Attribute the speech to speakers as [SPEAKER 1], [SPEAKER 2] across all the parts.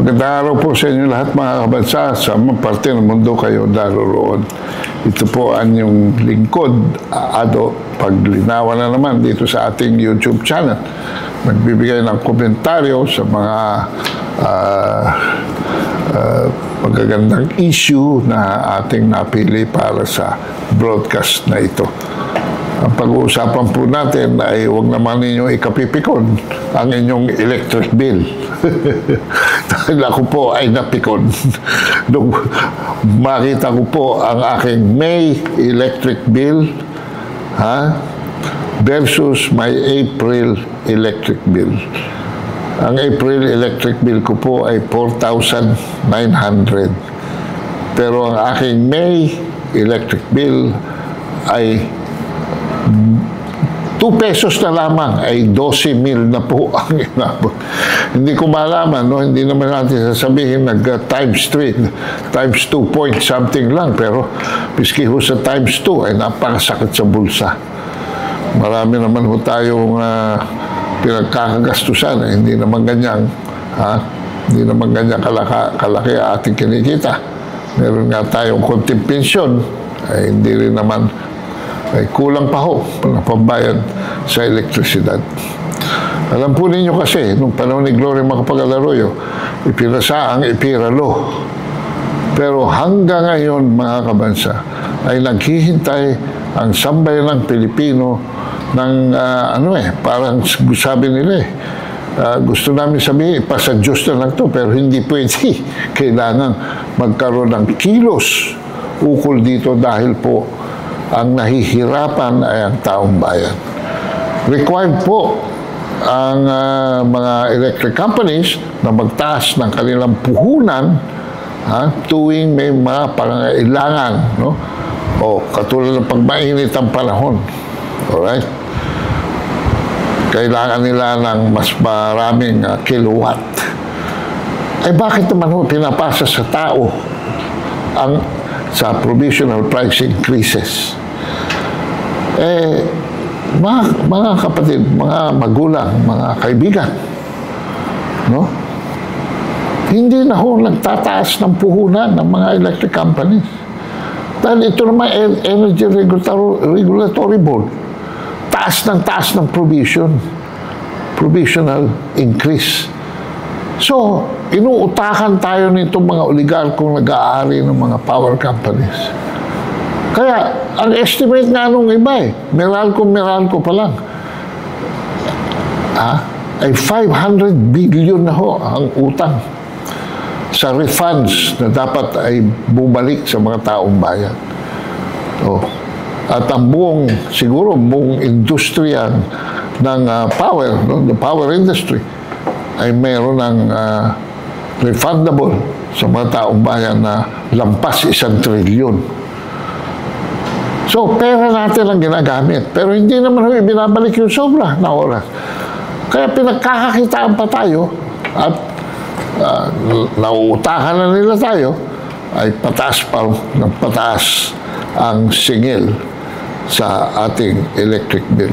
[SPEAKER 1] Magandang araw po sa inyo lahat mga kabansa, sa mga parte ng mundo kayo daroroon. Ito po ang yung lingkod, Ado Paglinawan na naman dito sa ating YouTube channel. Nagbibigay ng komentaryo sa mga magagandang issue na ating napili para sa broadcast na ito. Ang pag-uusapan po natin ay huwag naman ninyong ikapipikon ang inyong electric bill. Dahil ako po ay napikon. Nung makita ko po ang aking May electric bill versus my April electric bill. Ang April electric bill ko po ay 4,900. Pero ang aking May electric bill ay 2 pesos na lamang, ay 12,000 na po ang inabot. Hindi ko malaman, no? Hindi naman natin sasabihin times 3, times 2 point something lang, pero piski ho sa times 2 ay napakasakit sa bulsa. Marami naman ho tayong pinagkakagastusan, hindi naman ganyan, hindi naman ganyan kalaki ating kinikita. Meron nga tayong konting pensyon, ay hindi rin naman ay kulang pa ho ng pambayad sa elektrisidad. Alam po ninyo kasi, nung panahon ni Gloria Macapagal-Arroyo, ipinasa ang EPIRA Law. Pero hanggang ngayon, mga kabansa, ay naghihintay ang sambayanang Pilipino ng, parang sabi nila gusto namin sabihin, ipasa Diyos na lang to, pero hindi pwede. Kailangan magkaroon ng kilos ukol dito dahil po ang nahihirapan ay ang taong bayan. Required po ang mga electric companies na magtaas ng kanilang puhunan tuwing may mga pangangailangan, no? O katulad ng pagmainit ang panahon. Alright? Kailangan nila ng mas maraming kilowatt. Ay bakit naman ho pinapasa sa tao sa provisional price increases? Mga kapatid, mga magulang, mga kaibigan, no? Hindi na ho nagtataas ng puhunan ng mga electric companies. Dahil ito naman Energy Regulatory Board, taas ng provisional increase. So, inuutakan tayo nitong mga oligarkong nag-aari ng mga power companies. Kaya, ang estimate nga nung iba Meralco pa lang, ay 500 billion na ho ang utang sa refunds na dapat ay bumalik sa mga taong bayan. At ang siguro buong industriya ng power, no? The power industry, ay mayroon ng refundable sa mga taong bayan na lampas 1 trilyon. So, pera natin ang ginagamit. Pero hindi naman binabalik yung sobra na oras. Kaya pinagkakakitaan pa tayo at nauutahan na nila tayo, ay pataas ang singil sa ating electric bill.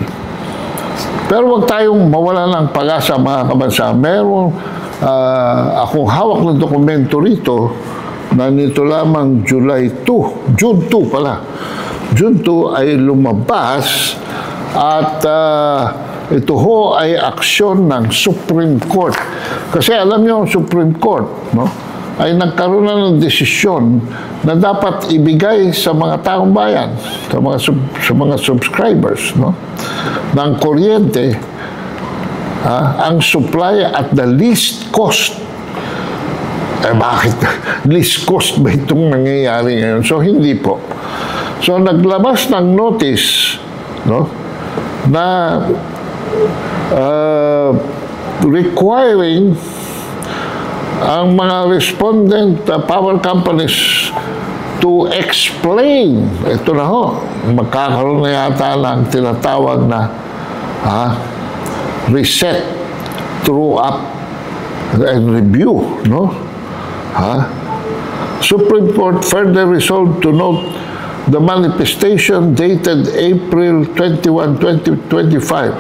[SPEAKER 1] Pero huwag tayong mawala ng pag-asa, mga kabansa. Meron akong hawak na dokumento rito na nito lamang June 2 pala. June 2 ay lumabas at ito ho ay aksyon ng Supreme Court. Kasi alam niyo, ang Supreme Court, no, ay nagkaroon na ng desisyon na dapat ibigay sa mga taong bayan, sa mga subscribers, no, ng kuryente, ang supply at the least cost. Bakit? Least cost ba itong nangyayari ngayon? So, hindi po. So, naglabas ng notice, no, na requiring ang mga respondent power companies to explain. Ito na ho, magkakaroon na yata ng tinatawag na reset, true up, and review, no? Supreme Court further resolved to note the manifestation dated April 21, 2025,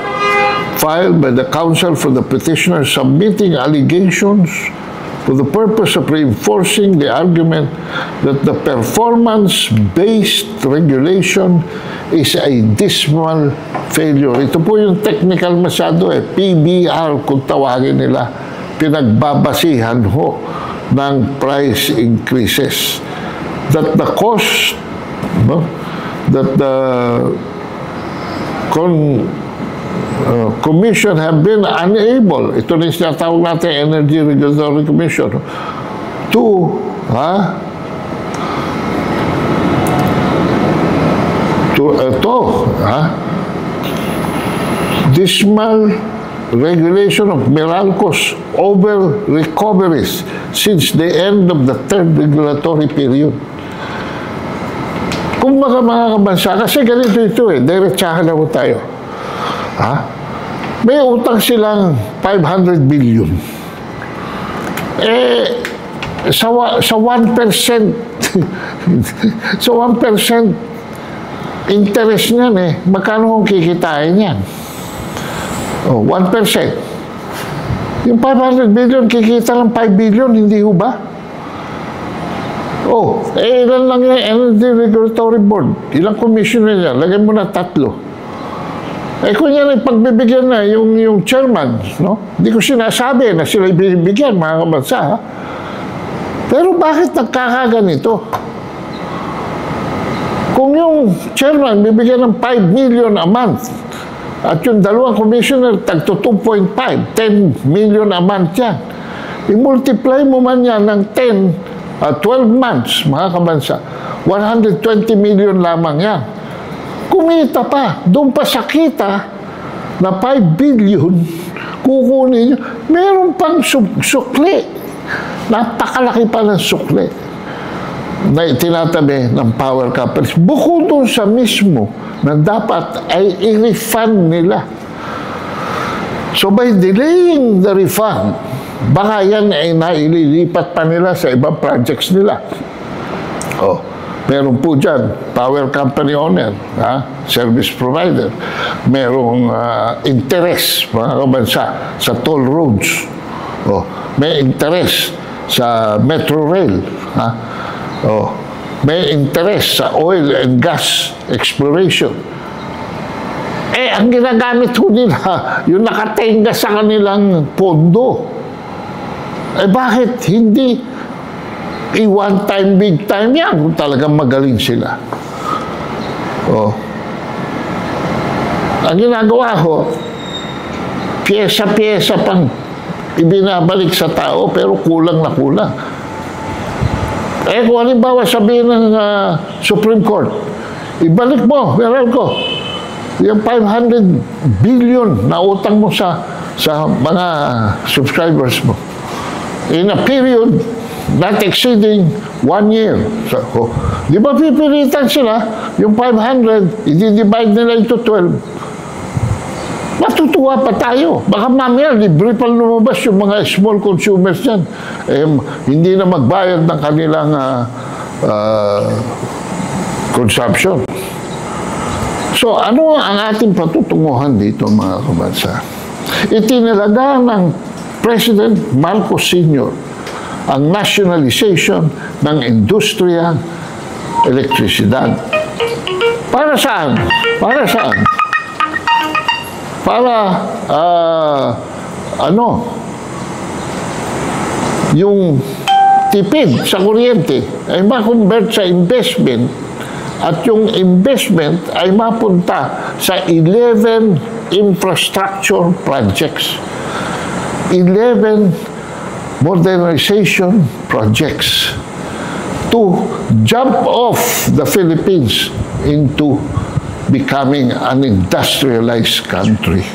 [SPEAKER 1] filed by the counsel for the petitioner submitting allegations for the purpose of reinforcing the argument that the performance-based regulation is a dismal failure. Ito po yung technical masyado PBR kung tawagin nila. Pinagbabasihan ho ng price increases. That the cost, that the Commission have been unable, ito na yung sinatawag natin Energy Regulatory Commission, to dismal regulation of Meralco's over recoveries since the end of the third regulatory period. Kung mga kabansa, kasi ganito ito diretsahan na po tayo. May utang silang 500 billion. Sa 1%, sa 1% interest niyan magkano kung kikitain yan? 1%. Yung 500 billion, kikita lang 5 billion, hindi ho ba? Ilan lang yung Energy Regulatory Board? Ilang commissioner yan? Lagyan mo na 3. Kung yan ay pagbibigyan na yung chairman, no? Hindi ko sinasabi na sila ibibigyan, mga kabansa, Pero bakit nagkakaganito? Kung yung chairman bibigyan ng 5 million a month, at yung dalawang commissioner tagto 2.5, 10 million a month yan. I-multiply mo man yan ng 12 months, mga kabansa, 120 million lamang yan. Kumita pa, doon pa sa kita na 5 billion, kukunin nyo, meron pang sukli. Napakalaki pa ng sukli na itinatabi ng power companies. Bukod doon sa mismo na dapat ay i-refund nila. So by delaying the refund, baka yan ay naililipat pa nila sa ibang projects nila. Meron po dyan, power company owner, service provider. Merong interest, mga kabansa, sa toll roads. May interest sa metro rail. May interest sa oil and gas exploration. Ang ginagamit ho nila, yung nakatenga sa kanilang pondo. Bakit hindi one time, big time yan kung talagang magaling sila? Ang ginagawa ho, pyesa-pyesa pang ibinabalik sa tao, pero kulang na kulang. Kung halimbawa sabihin ng Supreme Court, ibalik mo, Meralco, yung 500 billion na utang mo sa mga subscribers mo in a period not exceeding 1 year. So, di ba pipilitan sila yung 500, i-divide nila into 12? Matutuwa pa tayo. Baka mamaya, libre pa lumabas yung mga small consumers yan. Hindi na magbayad ng kanilang consumption. So, ano ang ating patutunguhan dito, mga kabansa? Itinalaga ng President Marcos Sr. ang nationalization ng industriya elektrisidad. Para saan? Para saan? Para, yung tipid sa kuryente ay ma-convert sa investment at yung investment ay mapunta sa 11 infrastructure projects. 11 modernization projects to jump off the Philippines into becoming an industrialized country.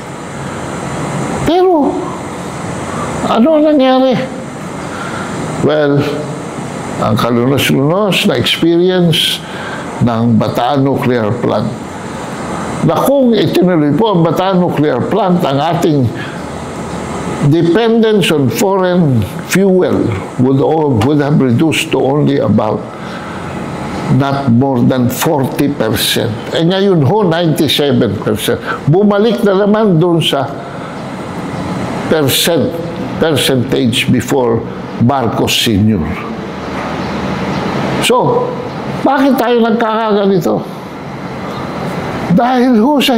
[SPEAKER 1] Pero, ano nangyari? Well, ang kalunos-lunos na experience ng Bataan Nuclear Plant. Na kung itinuloy po ang Bataan Nuclear Plant, ang ating dependence on foreign fuel would have reduced to only about not more than 40%. Ngayon ho, 97%. Bumalik na naman doon sa percent percentage before Marcos Sr. So, bakit tayo nagkakaganito? Dahil ho sa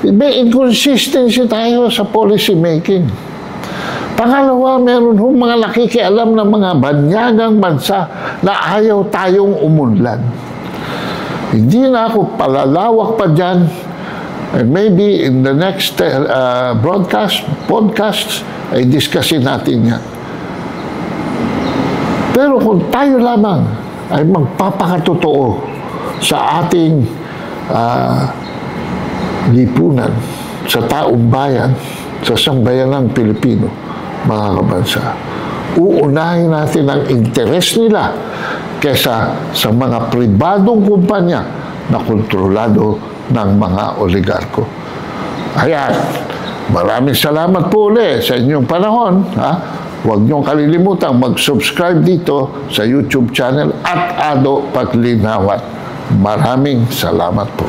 [SPEAKER 1] may inconsistency tayo sa policy making. Pangalawa, meron ho mga nakikialam ng mga banyagang bansa na ayaw tayong umunlad. Hindi na ako palalawak pa dyan. And maybe in the next podcasts, ay discussin natin yan. Pero kung tayo lamang ay magpapakatotoo sa ating lipunan, sa taong bayan, sa sambayanang Pilipino, mga kabansa, uunahin natin ang interes nila kesa sa mga pribadong kumpanya na kontrolado ng mga oligarko. Ayan, maraming salamat po ulit sa inyong panahon. Huwag niyong kalilimutang mag-subscribe dito sa YouTube channel at Ado Paglinawan. Maraming salamat po.